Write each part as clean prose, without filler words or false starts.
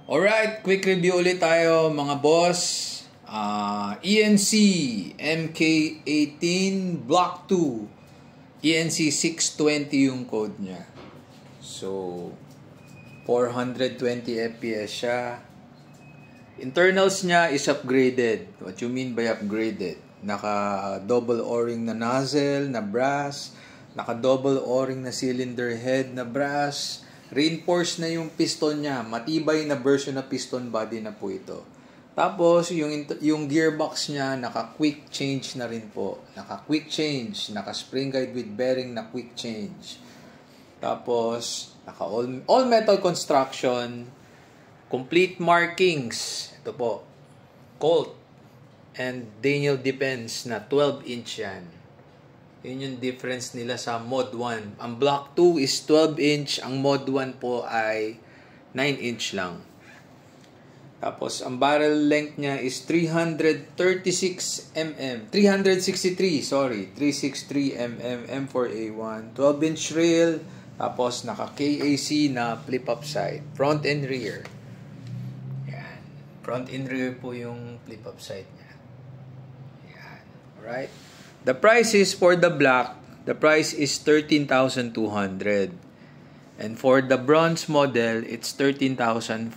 Alright, quick review ulit tayo mga boss. ENC MK18 Block 2. ENC 620 yung code niya. So, 420 FPS siya. Internals niya is upgraded. What you mean by upgraded? Naka double O-ring na nozzle na brass. Naka double O-ring na cylinder head na brass. Reinforced na yung piston niya. Matibay na version na piston body na po ito. Tapos, yung gearbox niya, naka-quick change na rin po. Naka-quick change. Naka-spring guide with bearing na quick change. Tapos, naka-all metal construction. Complete markings. Ito po. Colt and Daniel Depends na 12-inch yan. Yun yung difference nila sa Mod 1. Ang Block 2 is 12-inch. Ang Mod 1 po ay 9-inch lang. Tapos, ang barrel length niya is 333 mm, M4A1. 12-inch rail. Tapos, naka-KAC na flip-up side. Front and rear. Yan. Front and rear po yung flip-up side niya. Yan. Alright? The price is for the black, the price is 13,200. And for the bronze model, it's 13,400.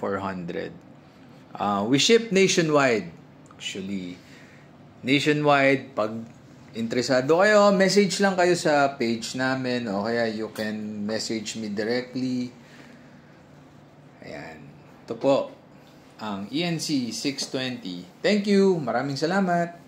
We ship nationwide. Actually, nationwide. Pag interesado kayo, message lang kayo sa page namin o kaya you can message me directly. Ayan. Ito po ang ENC 620. Thank you. Maraming salamat.